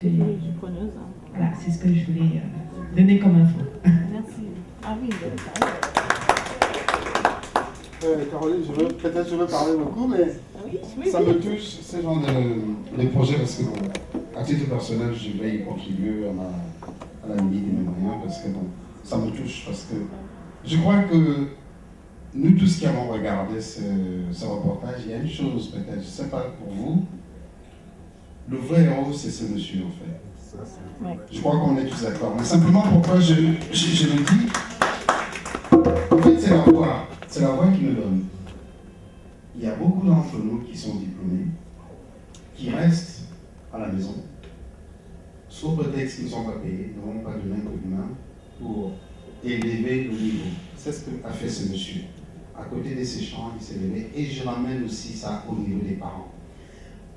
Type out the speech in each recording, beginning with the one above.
Voilà, c'est ce que je voulais donner comme info. Merci. Ah oui, Caroline, peut-être je veux parler beaucoup, mais ça me touche ce genre de projet parce que, bon, à titre personnel, je vais y contribuer à la limite de mes moyens parce que bon, ça me touche parce que je crois que nous tous qui avons regardé ce reportage, il y a une chose peut-être, je ne sais pas pour vous, le vrai héros c'est ce monsieur en fait. Je crois qu'on est tous d'accord. Mais simplement pourquoi je le dis, en fait c'est la voix qui nous donne. Il y a beaucoup d'entre nous qui sont diplômés, qui restent à la maison, sous prétexte qu'ils ne sont pas payés, n'auront pas de main que de main pour élever le niveau. C'est ce qu'a fait ce monsieur. À côté de ses champs, il s'est levé, et je ramène aussi ça au niveau des parents.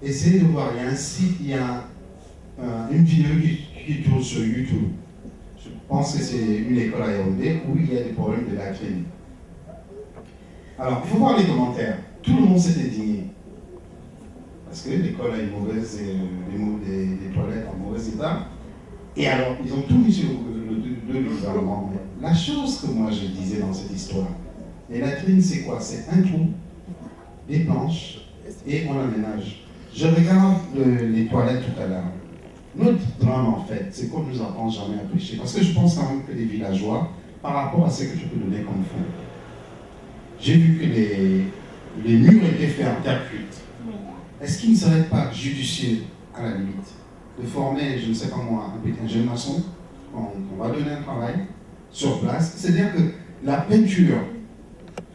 Essayez de voir, il y a une vidéo qui tourne sur YouTube. Je pense que c'est une école à Yaoundé où il y a des problèmes de latrine. Alors, il faut voir les commentaires. Tout le monde s'est indigné. Parce que l'école a des toilettes en mauvais état. Et alors, ils ont tout mis sur le gouvernement. Mais la chose que moi je disais dans cette histoire, les latrines, c'est quoi? C'est un trou, des planches, et on aménage. Je regarde les toilettes tout à l'heure. Notre drame, en fait, c'est qu'on ne nous apprend jamais à pêcher. Parce que je pense quand même que les villageois, par rapport à ce que je peux donner comme fond, j'ai vu que les murs étaient faits en terre cuite. Est-ce qu'il ne serait pas judicieux, à la limite, de former, je ne sais pas moi, un jeune maçon, on va donner un travail sur place? C'est-à-dire que la peinture,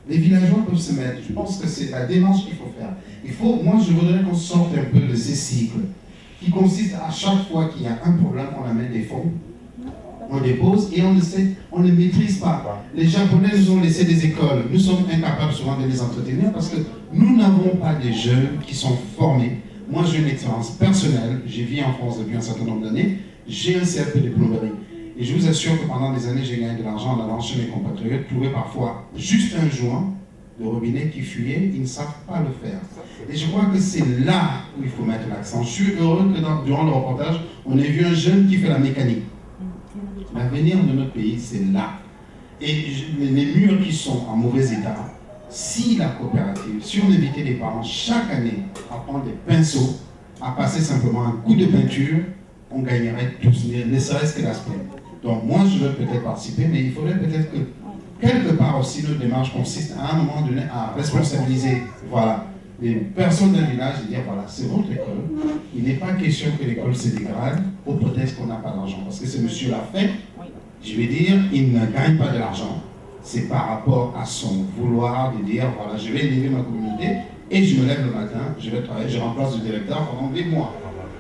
les villageois peuvent se mettre. Je pense que c'est la démarche qu'il faut faire. Moi, je voudrais qu'on sorte un peu de ces cycles qui consistent à chaque fois qu'il y a un problème, on amène des fonds, on dépose et on ne maîtrise pas. Les Japonais nous ont laissé des écoles. Nous sommes incapables souvent de les entretenir parce que nous n'avons pas des jeunes qui sont formés. Moi, j'ai une expérience personnelle. J'ai vécu en France depuis un certain nombre d'années. J'ai un CAP de plomberie. Et je vous assure que pendant des années, j'ai gagné de l'argent en allant chez mes compatriotes, trouver parfois juste un joint de robinet qui fuyait, ils ne savent pas le faire. Et je crois que c'est là où il faut mettre l'accent. Je suis heureux que durant le reportage, on ait vu un jeune qui fait la mécanique. L'avenir de notre pays, c'est là. Et les murs qui sont en mauvais état, si la coopérative, si on invitait les parents chaque année à prendre des pinceaux, à passer simplement un coup de peinture, on gagnerait tous, ne serait-ce que l'aspect. Donc moi, je veux peut-être participer, mais il faudrait peut-être que, quelque part aussi, notre démarche consiste à un moment donné à responsabiliser, voilà, les personnes d'un village et dire, voilà, c'est votre école. Il n'est pas question que l'école se dégrade au prétexte qu'on n'a pas d'argent. Parce que ce monsieur l'a fait, je vais dire, il ne gagne pas de l'argent. C'est par rapport à son vouloir de dire, voilà, je vais élever ma communauté et je me lève le matin, je vais travailler, je remplace le directeur pendant des mois.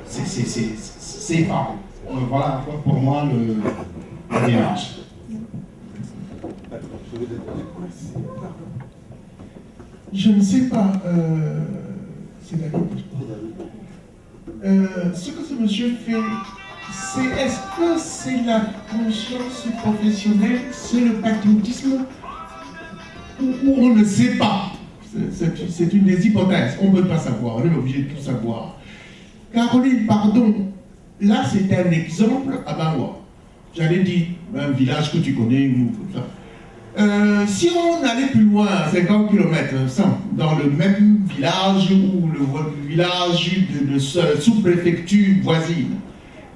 C'est effarant. Voilà pour moi la démarche. Je ne sais pas, c'est David. Ce que ce monsieur fait, est-ce que c'est la conscience professionnelle, c'est le patriotisme, ou on ne sait pas? C'est une des hypothèses, on ne peut pas savoir, on est obligé de tout savoir. Caroline, pardon, là c'est un exemple à Bawa. J'allais dire, un village que tu connais, ou comme ça. Si on allait plus loin, à 50 km, dans le même village ou le village de sous-préfecture voisine,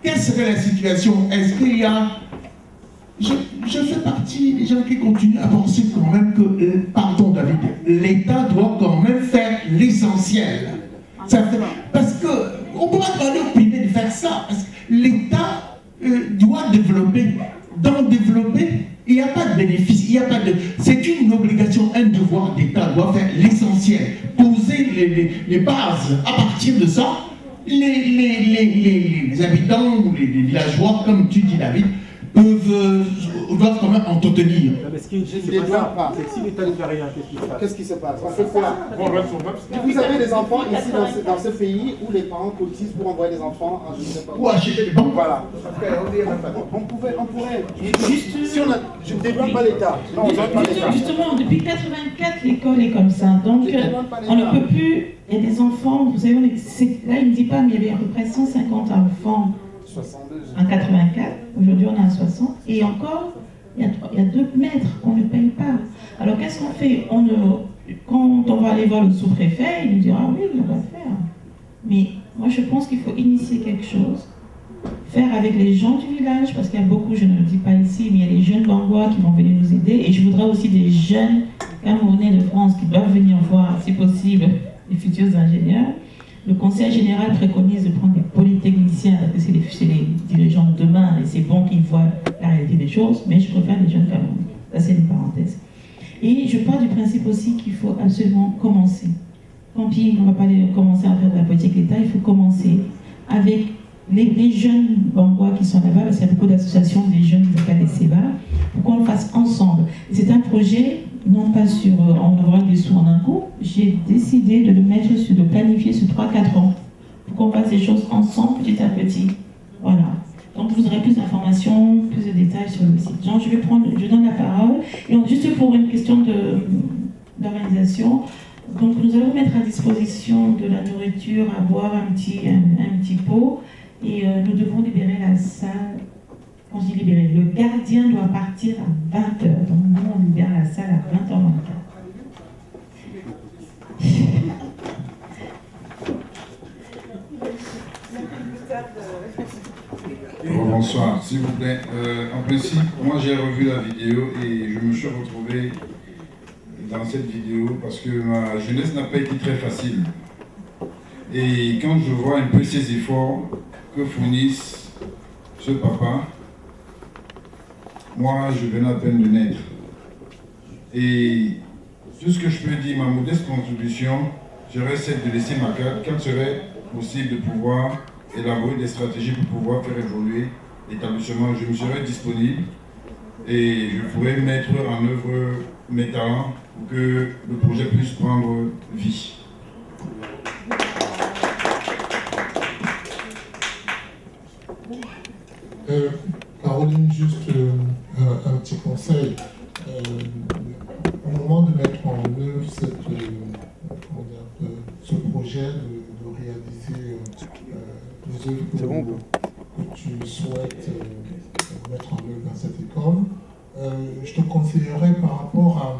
quelle serait la situation? Est-ce qu'il y a... Je fais partie des gens qui continuent à penser quand même que, pardon David, l'État doit quand même faire l'essentiel. Parce qu'on ne peut pas demander au privé de faire ça, parce que l'État doit développer. Dans développer, il n'y a pas de bénéfice, il n'y a pas de... C'est une obligation, un devoir d'État doit faire l'essentiel, poser les bases. À partir de ça, les habitants ou les villageois, comme tu dis David, doivent quand même entretenir. Mais ce qui ne se passe pas, c'est que si l'État ne fait rien, qu'est-ce qui se passe? Parce que vous avez des enfants ici dans ce pays où les parents cotisent pour envoyer des enfants à je ne sais pas où. Ou acheter des banques. Voilà. On pourrait. Si on a, je ne développe pas l'État. Justement, depuis 84, l'école est comme ça. Donc, on ne peut plus. Il y a des enfants, vous savez, là, il ne dit pas, mais il y avait à peu près 150 enfants En 84, aujourd'hui on est à 60. Et encore, il y a 2 mètres qu'on ne paye pas. Alors qu'est-ce qu'on fait? Quand on va aller voir le sous-préfet, il nous dira oui, on va faire. Mais moi je pense qu'il faut initier quelque chose, faire avec les gens du village, parce qu'il y a beaucoup, je ne le dis pas ici, mais il y a les jeunes Bangois qui vont venir nous aider. Et je voudrais aussi des jeunes Camerounais de France qui doivent venir voir, si possible, les futurs ingénieurs. Le conseil général préconise de prendre des polytechniciens, parce que c'est les dirigeants de demain, et c'est bon qu'ils voient la réalité des choses, mais je préfère les jeunes Camerounais. Ça, c'est une parenthèse. Et je pars du principe aussi qu'il faut absolument commencer. Tant pis, on ne va pas commencer à faire de la politique d'État, il faut commencer avec les jeunes Bangois qui sont là-bas, parce qu'il y a beaucoup d'associations des jeunes de KDCBA, pour qu'on le fasse ensemble. C'est un projet, non pas sur on envoie des sous en un coup, j'ai décidé de le mettre de planifier sur 3-4 ans, pour qu'on fasse des choses ensemble petit à petit. Voilà. Donc vous aurez plus d'informations, plus de détails sur le site. Jean, je donne la parole. Et juste pour une question d'organisation, donc nous allons mettre à disposition de la nourriture à boire, un petit pot, et nous devons libérer la salle. Quand je dis libérer, le gardien doit partir à 20h. Donc nous, on libère la salle à 20h24. Bonsoir, s'il vous plaît. En principe, moi j'ai revu la vidéo et je me suis retrouvé dans cette vidéo parce que ma jeunesse n'a pas été très facile. Et quand je vois un peu ces efforts que fournissent ce papa, moi je venais à peine de naître. Et tout ce que je peux dire, ma modeste contribution, serait celle de laisser ma carte quand serait possible de pouvoir élaborer des stratégies pour pouvoir faire évoluer l'établissement. Je me serai disponible et je pourrais mettre en œuvre mes talents pour que le projet puisse prendre vie. Caroline, juste un petit conseil. Au moment de mettre en œuvre ce projet, de réaliser les œuvres que tu souhaites mettre en œuvre dans cette école, je te conseillerais par rapport à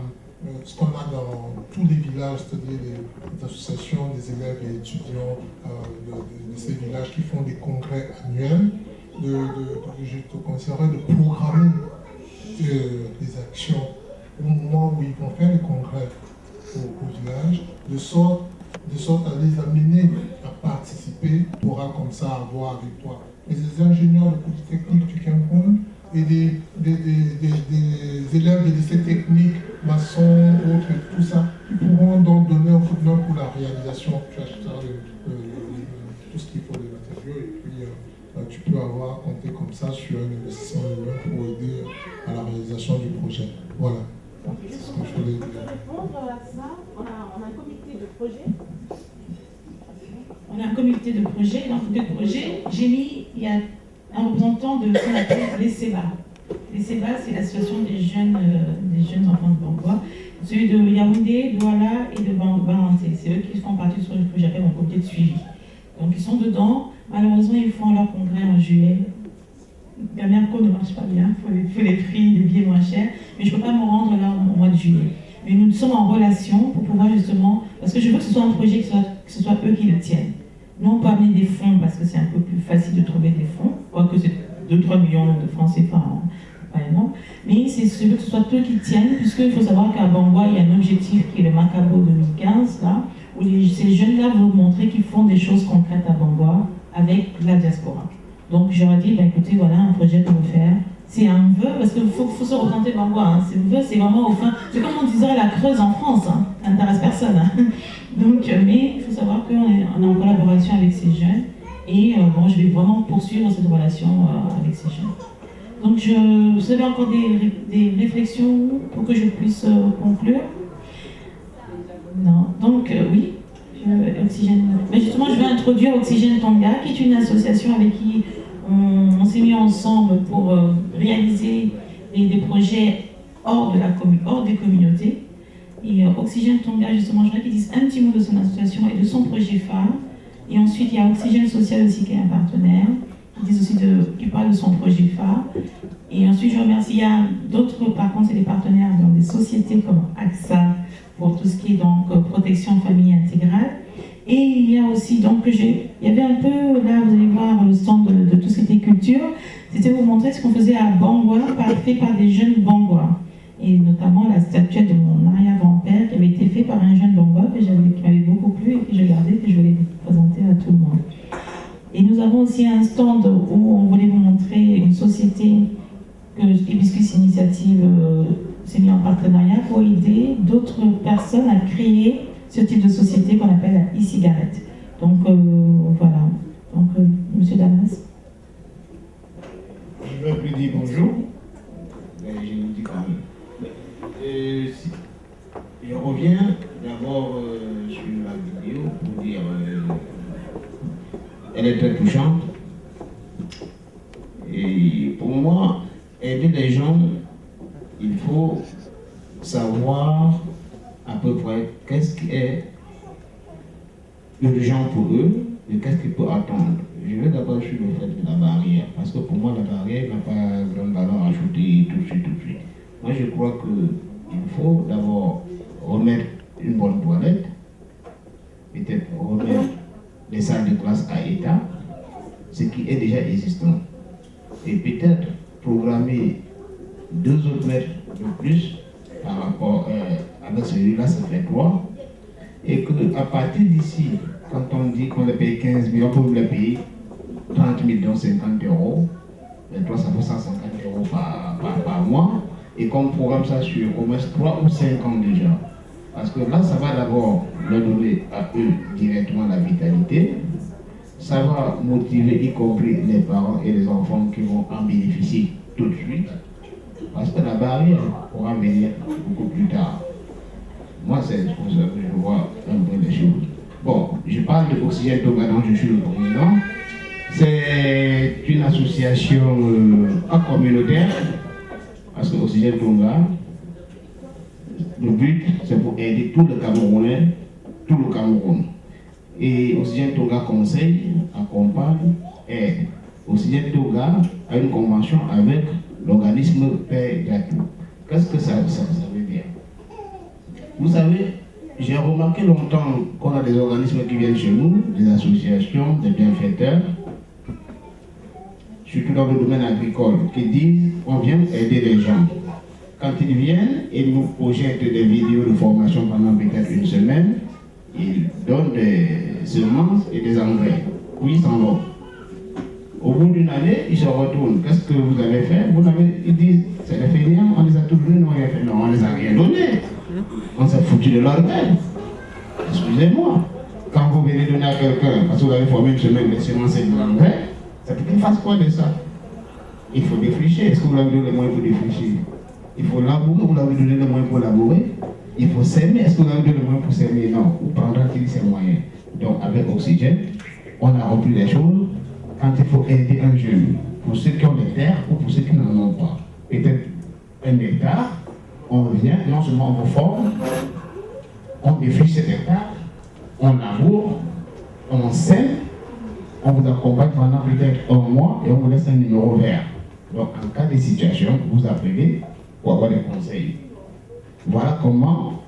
ce qu'on a dans tous les villages, c'est-à-dire les associations des élèves et étudiants de ces villages qui font des congrès annuels, je te conseillerais de programmer des actions au moment où ils vont faire les congrès au village, de sorte à les amener à participer, tu pourras comme ça avoir avec toi les ingénieurs de Polytechnique du Cameroun et des élèves des lycées techniques, maçons, autres, tout ça, qui pourront donc donner un coup de main pour la réalisation. Tu achèteras tout ce qu'il faut de matériaux et puis tu peux avoir compté comme ça sur un investissement humain pour aider à la réalisation du projet. Voilà. C'est ce que je voulais dire. Pour répondre à ça, on a un comité de projet. On a un comité de projet. Dans le comité de projet, j'ai mis, il y a un représentant de ce qu'on appelle les CEBA. Les CEBA, c'est l'association des jeunes enfants de Bangois. Celui de Yaoundé, Douala et de Banganté. C'est eux qui font partie sur ce que j'appelle mon comité de suivi. Donc ils sont dedans. Malheureusement, ils font leur congrès en juillet. Gamerco ne marche pas bien, il faut les prix, des billets moins chers. Mais je ne peux pas me rendre là au mois de juillet. Mais nous sommes en relation pour pouvoir justement, parce que je veux que ce soit un projet, que ce soit eux qui le tiennent. Nous, on peut amener des fonds parce que c'est un peu plus facile de trouver des fonds, quoique c'est 2-3 millions de francs CFA par exemple. Mais je veux que ce soit eux qui tiennent, puisqu'il faut savoir qu'à Bangoua, il y a un objectif qui est le Macabo 2015, là, où ces jeunes-là vont montrer qu'ils font des choses concrètes à Bangoua avec la diaspora. Donc j'aurais dit, écoutez, voilà un projet qu'on veut faire. C'est un vœu, parce qu'il faut se représenter Bangoua. Hein. C'est un vœu, c'est vraiment au fin. C'est comme on disait la Creuse en France, hein. Ça n'intéresse personne. Hein. Donc, mais il faut savoir qu'on est en collaboration avec ces jeunes. Et je vais vraiment poursuivre cette relation avec ces jeunes. Donc, vous avez encore des réflexions pour que je puisse conclure? Non. Donc, oui. Oxygène. Mais justement, je vais introduire Oxygène Tonga, qui est une association avec qui on s'est mis ensemble pour réaliser des projets hors des communautés. Et Oxygène Tonga, justement, je voudrais qu'il dise un petit mot de son association et de son projet phare. Et ensuite, il y a Oxygène Social aussi, qui est un partenaire. qui parle de son projet phare. Et ensuite, je remercie, il y a d'autres, par contre, c'est des partenaires dans des sociétés comme AXA, pour tout ce qui est donc protection famille intégrale. Et il y a aussi, donc, il y avait un peu, là, vous allez voir le stand de tout ce qui était culture, c'était vous montrer ce qu'on faisait à Bangwa, fait par des jeunes Bangwa. Et notamment la statuette de mon arrière-grand-père qui avait été faite par un jeune Bangwa qui m'avait beaucoup plu et que je gardais et que je voulais présenter à tout le monde. Et nous avons aussi un stand où on voulait vous montrer une société que Hibiscus Initiative s'est mis en partenariat pour aider d'autres personnes à créer ce type de société qu'on appelle la e-cigarette. Donc voilà. Donc Monsieur Damas. Je ne vais plus dire bonjour, mais je vous dis quand même. Je reviens d'abord sur la vidéo pour dire elle est très touchante. Et pour moi, aider les gens, il faut savoir à peu près qu'est-ce qui est urgent pour eux et qu'est-ce qu'ils peuvent attendre. Je vais d'abord sur le fait de la barrière, parce que pour moi, la barrière n'a pas grande valeur ajoutée tout de suite. Moi, je crois qu'il faut d'abord remettre une bonne toilette, peut-être remettre les salles de classe à état, ce qui est déjà existant, et peut-être programmer 2 autres mètres de plus par rapport avec celui-là, ça fait 3, et qu'à partir d'ici, quand on dit qu'on les paye 15 000, on peut les payer 30 000, donc 50 euros, 23, ça fait 150 euros par mois, et qu'on programme ça sur au moins 3 ou 5 ans déjà. Parce que là, ça va d'abord leur donner à eux directement la vitalité, ça va motiver y compris les parents et les enfants qui vont en bénéficier tout de suite, parce que la barrière pourra venir beaucoup plus tard. Moi, c'est pour ça que je vois un peu les choses. Bon, je parle de Oxygène Tonga, dont je suis le président. C'est une association communautaire, parce que Oxygène Tonga, le but, c'est pour aider tous les Camerounais, tout le Cameroun. Et Oxygène Tonga conseille, accompagne, aide. Oxygène Tonga a une convention avec l'organisme Père Gatou. Qu'est-ce que ça veut dire? Vous savez, j'ai remarqué longtemps qu'on a des organismes qui viennent chez nous, des associations, des bienfaiteurs, surtout dans le domaine agricole, qui disent on vient aider les gens. Quand ils viennent, ils nous projettent des vidéos de formation pendant peut-être une semaine, ils donnent des semences et des engrais, puis ils s'en vont. Au bout d'une année, ils se retournent. Qu'est-ce que vous avez fait? Ils disent, c'est les fainéants, on les a tous donnés, non, on ne les a rien donné. On s'est foutu de leur gueule. Excusez-moi. Quand vous venez donner à quelqu'un, parce que vous avez formé une semaine de semences et de l'engrais, c'est pour qu'il fasse quoi de ça? Il faut défricher. Est-ce que vous l'avez donné les moyens pour défricher? Il faut labourer, vous l'avez donné les moyens pour labourer. Il faut s'aimer, est-ce que vous avez donné les moyens pour s'aimer? Non. Où prendra-t-il ces moyens? Donc avec Oxygène, on a rempli les choses. Quand il faut aider un jeune, pour ceux qui ont des terres ou pour ceux qui n'en ont pas, peut-être 1 hectare, on vient, non seulement on vous forme, on défriche cet hectare, on laboure, on sème, on vous accompagne pendant peut-être 1 mois et on vous laisse un numéro vert. Donc en cas de situation, vous appelez pour avoir des conseils. Voilà comment,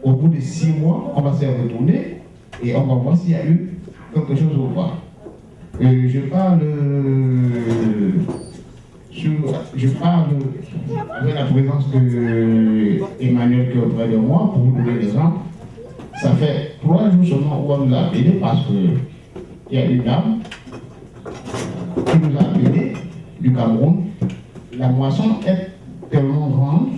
au bout de 6 mois, on va se retourner et on va voir s'il y a eu quelque chose ou pas. Je parle avec la présence de Emmanuel qui est auprès de moi pour vous donner l'exemple. Ça fait 3 jours seulement où on nous a appelé parce qu'il y a une dame qui nous a appelé du Cameroun. La moisson est tellement grande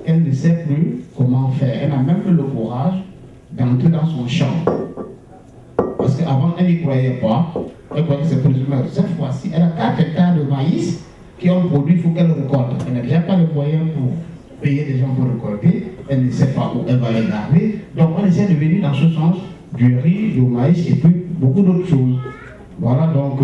qu'elle ne sait plus comment faire. Elle n'a même plus le courage d'entrer dans son champ. Parce qu'avant, elle n'y croyait pas. Elle croyait que c'est pour les humains. Cette fois-ci, elle a 4 hectares de maïs qui ont produit, il faut qu'elle récolte. Elle n'a déjà pas de moyens pour payer des gens pour récolter. Elle ne sait pas où elle va les garder. Donc on essaie de venir dans ce sens du riz, du maïs et puis beaucoup d'autres choses. Voilà, donc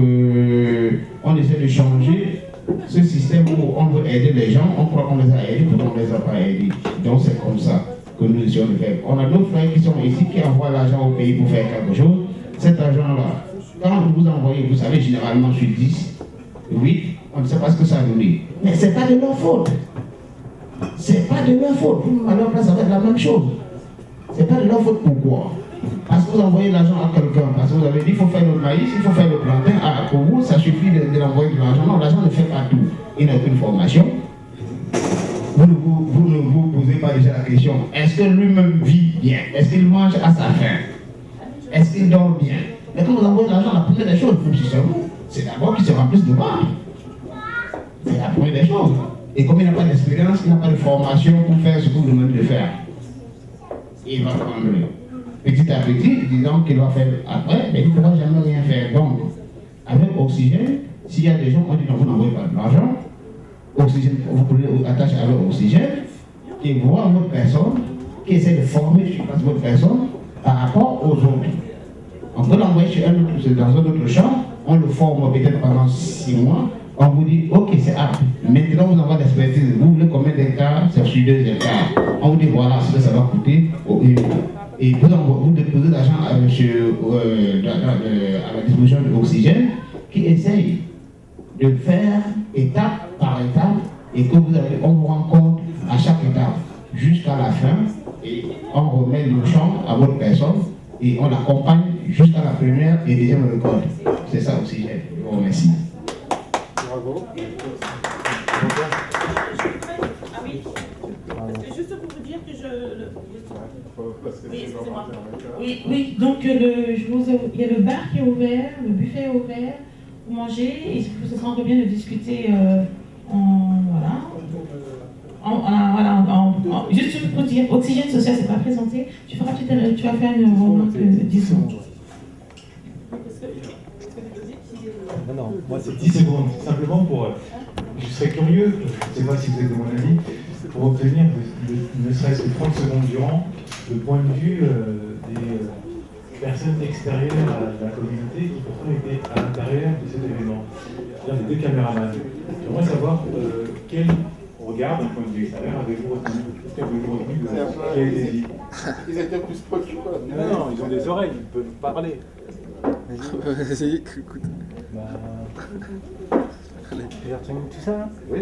on essaie de changer ce système où on veut aider les gens, on croit qu'on les a aidés, pourtant on ne les a pas aidés. Donc c'est comme ça que nous essayons de faire. On a d'autres frères qui sont ici, qui envoient l'argent au pays pour faire quelque chose. Cet argent-là, quand vous envoyez, vous savez, généralement sur 10, oui, on ne sait pas ce que ça veut dire. Mais ce n'est pas de leur faute. C'est pas de leur faute. À leur place, ça va être la même chose. C'est pas de leur faute. Pourquoi? Parce que vous envoyez l'argent à quelqu'un, parce que vous avez dit il faut faire le maïs, il faut faire le plantain. Ah, pour vous, ça suffit de l'envoyer de l'argent. Non, l'argent ne fait pas tout. Il n'a aucune formation. Vous ne vous posez pas déjà la question, est-ce que lui-même vit bien? Est-ce qu'il mange à sa faim? Est-ce qu'il dort bien? Mais quand vous envoyez l'argent, la première des choses, c'est d'abord qu'il se remplisse de ventre. C'est la première des choses. Et comme il n'a pas d'expérience, il n'a pas de formation pour faire ce que vous demandez de faire, il va prendre petit à petit, disant qu'il va faire après, mais il ne pourra jamais rien faire. Donc, avec Oxygène, s'il y a des gens qui ont dit non, vous n'envoyez pas de l'argent, Oxygène, vous pouvez attacher avec Oxygène, qui voit votre personne, qui essaie de former sur place votre personne par rapport aux autres. On peut l'envoyer chez un autre, dans un autre champ, on le forme peut-être pendant 6 mois, on vous dit, ok, c'est apte. Maintenant, vous envoyez l'expertise. Vous voulez combien d'hectares? C'est sur 2 hectares. On vous dit, voilà ce que ça va coûter. Et vous déposez l'argent à la disposition de l'Oxygène qui essaye de faire étape par étape et que on vous rend compte à chaque étape jusqu'à la fin et on remet le champ à votre personne et on l'accompagne jusqu'à la première et deuxième récolte. C'est ça Oxygène. Je vous remercie. Bravo. Ah oui. Juste pour vous dire que oui, donc il y a le bar qui est ouvert, le buffet est ouvert pour manger et ce sera encore bien de discuter juste pour dire, Oxygène Social, c'est pas présenté. Tu vas faire une remarque de 10 secondes. Non, moi c'est 10 secondes. Simplement pour. Je serais curieux, je ne sais pas si vous êtes de mon avis, pour obtenir ne serait-ce que 30 secondes durant le point de vue des personnes extérieures à la communauté qui pourtant étaient à l'intérieur de cet événement. C'est-à-dire les 2 caméramans. J'aimerais savoir quel regard d'un point de vue extérieur avez-vous retenu de ce qui a été dit. Ils étaient plus proches que quoi? Non, ils ont des oreilles, ils peuvent parler. Vas-y, écoute. J'ai retenu tout ça. Oui.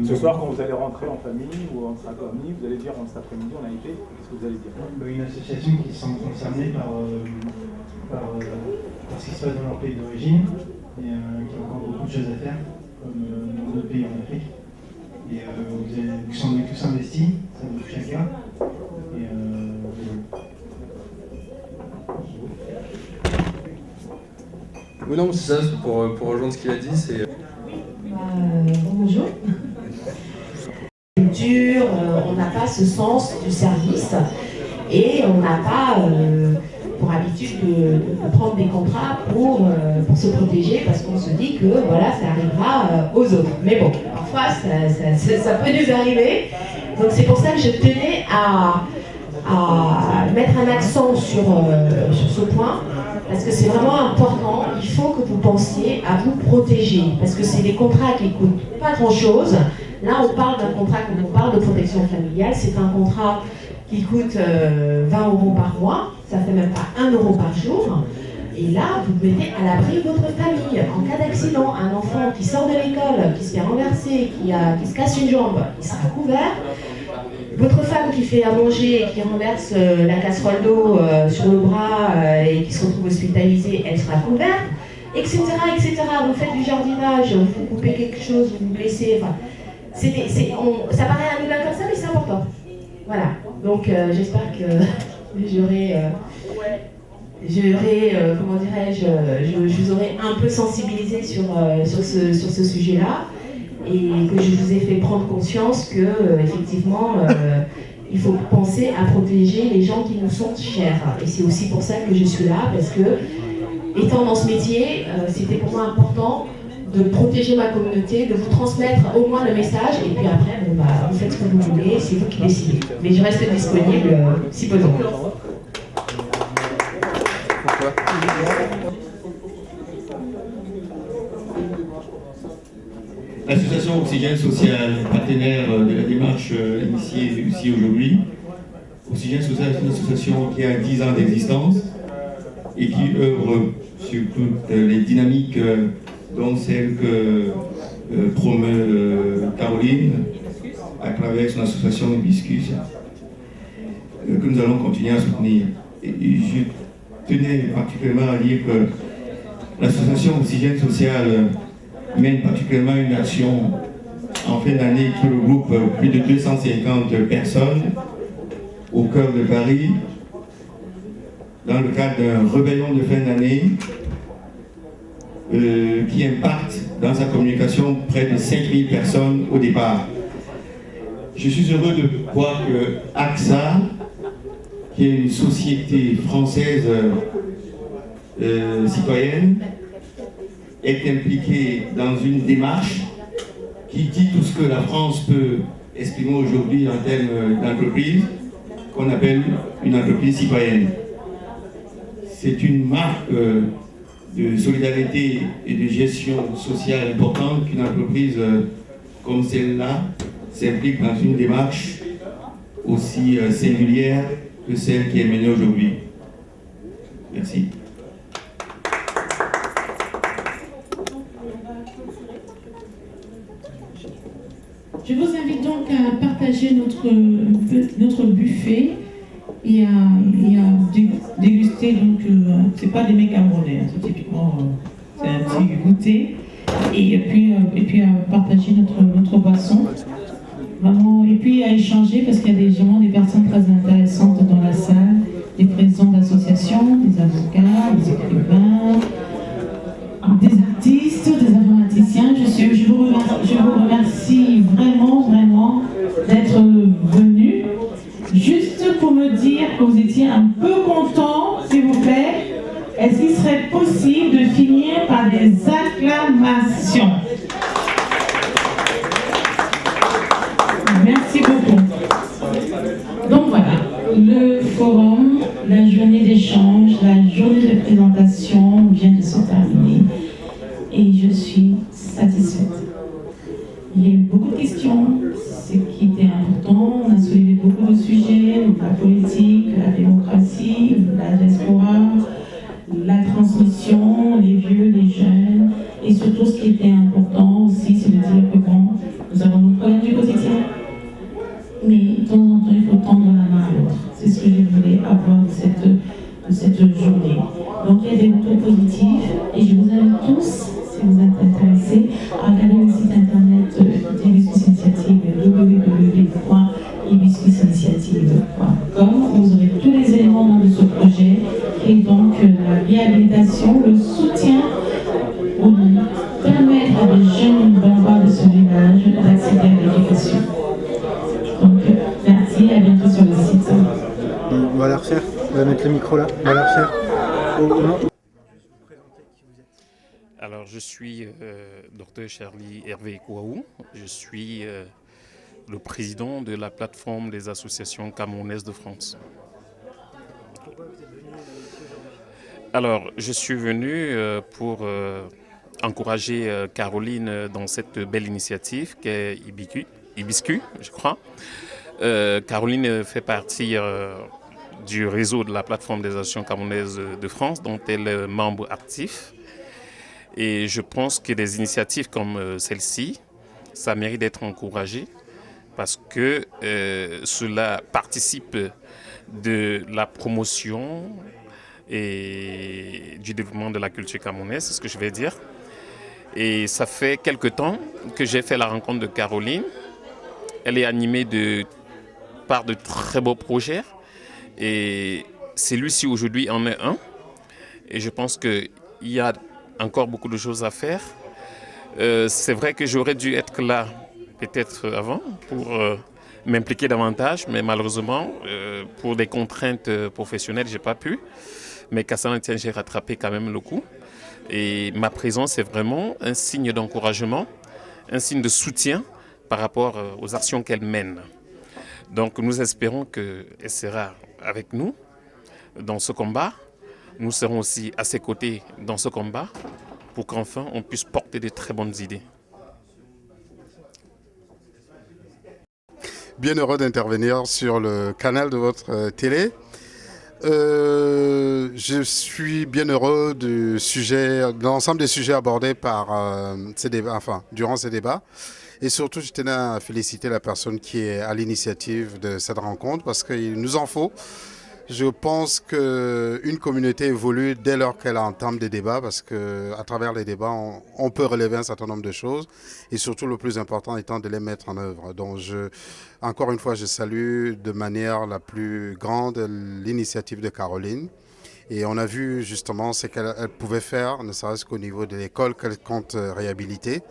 Ce soir, quand vous allez rentrer en famille ou entre amis, vous allez dire cet après-midi on a été, qu'est-ce que vous allez dire? Une association qui sont concernées par ce qui se passe dans leur pays d'origine et qui a encore beaucoup de choses à faire, comme dans d'autres pays en Afrique. Et vous semblez tous investis, ça vous touche à cœur. Oui, non, c'est ça, pour rejoindre ce qu'il a dit, c'est... Bonjour. On n'a pas ce sens du service et on n'a pas pour habitude de prendre des contrats pour se protéger parce qu'on se dit que voilà, ça arrivera aux autres. Mais bon, parfois ça peut nous arriver. Donc c'est pour ça que je tenais à mettre un accent sur ce point. Parce que c'est vraiment important, il faut que vous pensiez à vous protéger. Parce que c'est des contrats qui ne coûtent pas grand-chose. Là, on parle d'un contrat, comme on parle de protection familiale, c'est un contrat qui coûte 20 € par mois. Ça ne fait même pas 1 € par jour. Et là, vous mettez à l'abri votre famille. En cas d'accident, un enfant qui sort de l'école, qui se fait renverser, qui se casse une jambe, il sera couvert. Votre femme qui fait à manger et qui renverse la casserole d'eau sur le bras et qui se retrouve hospitalisée, elle sera couverte, etc., etc. Vous faites du jardinage, vous coupez quelque chose, vous vous blessez. Enfin, ça paraît anodin comme ça, mais c'est important. Voilà. Donc j'espère que comment dirais-je, je vous aurai un peu sensibilisé sur ce sujet-là. Et que je vous ai fait prendre conscience que, effectivement, il faut penser à protéger les gens qui nous sont chers. Et c'est aussi pour ça que je suis là, parce que, étant dans ce métier, c'était pour moi important de protéger ma communauté, de vous transmettre au moins le message, et puis après, vous faites ce que vous voulez, c'est vous qui décidez. Mais je reste disponible si besoin. L'association Oxygène Social, partenaire de la démarche initiée ici aujourd'hui. Oxygène Social est une association qui a 10 ans d'existence et qui œuvre sur toutes les dynamiques dont celle que promeut Caroline à travers son association Hibiscus, que nous allons continuer à soutenir. Et je tenais particulièrement à dire que l'association Oxygène Social mène particulièrement une action en fin d'année qui regroupe plus de 250 personnes au cœur de Paris, dans le cadre d'un réveillon de fin d'année qui impacte dans sa communication près de 5000 personnes au départ. Je suis heureux de voir que AXA, qui est une société française citoyenne, est impliquée dans une démarche qui dit tout ce que la France peut exprimer aujourd'hui en termes d'entreprise, qu'on appelle une entreprise citoyenne. C'est une marque de solidarité et de gestion sociale importante qu'une entreprise comme celle-là s'implique dans une démarche aussi singulière que celle qui est menée aujourd'hui. Merci. Je vous invite donc à partager notre buffet et à déguster. Donc, c'est pas des mets camerounais, c'est typiquement c'est un petit goûter. Et puis à partager notre boisson. Vraiment, et puis à échanger parce qu'il y a vraiment des personnes très intéressantes dans la salle, des présidents d'associations, des avocats, des écrivains, des artistes, des informaticiens. Je vous remercie vraiment d'être venus. Juste pour me dire que vous étiez un peu content, s'il vous plaît, est-ce qu'il serait possible de finir par des acclamations? Merci beaucoup. Donc voilà, le forum, la journée d'échange, la journée de présentation vient de se terminer et je suis satisfaite. Il y a eu beaucoup de questions, ce qui était important. On a soulevé beaucoup de sujets, la politique, la démocratie, la diaspora, la transmission, les vieux, les jeunes, et surtout ce qui était important aussi, c'est de dire que bon, nous avons nos problèmes du quotidien, mais de temps en temps, il faut tendre la main à l'autre. C'est ce que je voulais avoir de cette journée. Donc il y a des retours positifs, et je vous invite tous, si vous êtes intéressés, à regarder le site internet d'Hibiscus Initiative, www.hibiscusinitiative.com. Vous aurez tous les éléments de ce projet, et donc la réhabilitation, le soutien pour permettre à des jeunes Bambas de ce village d'accéder à l'éducation. Donc merci, à bientôt sur le site. On va la refaire, on va mettre le micro là, on va la refaire. Alors je suis Dr Charlie Hervé Kouaou, je suis le président de la plateforme des associations camerounaises de France. Alors je suis venu pour encourager Caroline dans cette belle initiative qu'est Hibiscus, je crois. Caroline fait partie du réseau de la plateforme des associations camerounaises de France, dont elle est membre actif. Et je pense que des initiatives comme celle-ci, ça mérite d'être encouragé parce que cela participe de la promotion et du développement de la culture camerounaise, c'est ce que je vais dire. Et ça fait quelque temps que j'ai fait la rencontre de Caroline. Elle est animée par de très beaux projets et celui-ci aujourd'hui en est un. Et je pense qu'il y a encore beaucoup de choses à faire. C'est vrai que j'aurais dû être là peut-être avant pour m'impliquer davantage, mais malheureusement, pour des contraintes professionnelles, je n'ai pas pu. Mais qu'à ça ne tienne, j'ai rattrapé quand même le coup. Et ma présence est vraiment un signe d'encouragement, un signe de soutien par rapport aux actions qu'elle mène. Donc nous espérons qu'elle sera avec nous dans ce combat. Nous serons aussi à ses côtés dans ce combat pour qu'enfin on puisse porter de très bonnes idées. Bien heureux d'intervenir sur le canal de votre télé. Je suis bien heureux de l'ensemble des sujets abordés par ces débats, durant ces débats. Et surtout, je tenais à féliciter la personne qui est à l'initiative de cette rencontre parce qu'il nous en faut. Je pense qu'une communauté évolue dès lors qu'elle entame des débats parce qu'à travers les débats, on peut relever un certain nombre de choses et surtout le plus important étant de les mettre en œuvre. Donc encore une fois, je salue de manière la plus grande l'initiative de Caroline. Et on a vu justement ce qu'elle pouvait faire, ne serait-ce qu'au niveau de l'école qu'elle compte réhabiliter.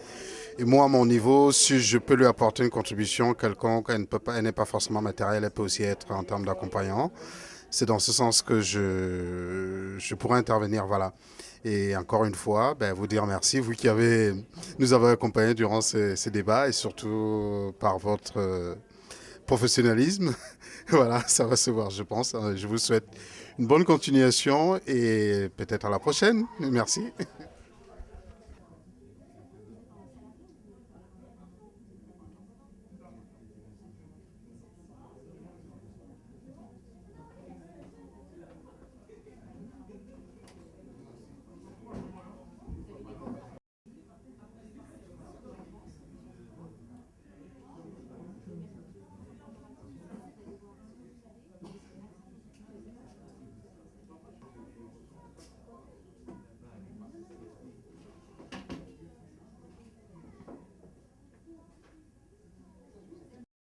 Et moi, à mon niveau, si je peux lui apporter une contribution quelconque, elle n'est pas forcément matérielle, elle peut aussi être en termes d'accompagnement. C'est dans ce sens que je pourrais intervenir, voilà. Et encore une fois, vous dire merci, vous qui nous avez accompagnés durant ces débats et surtout par votre professionnalisme. Voilà, ça va se voir, je pense. Je vous souhaite une bonne continuation et peut-être à la prochaine. Merci.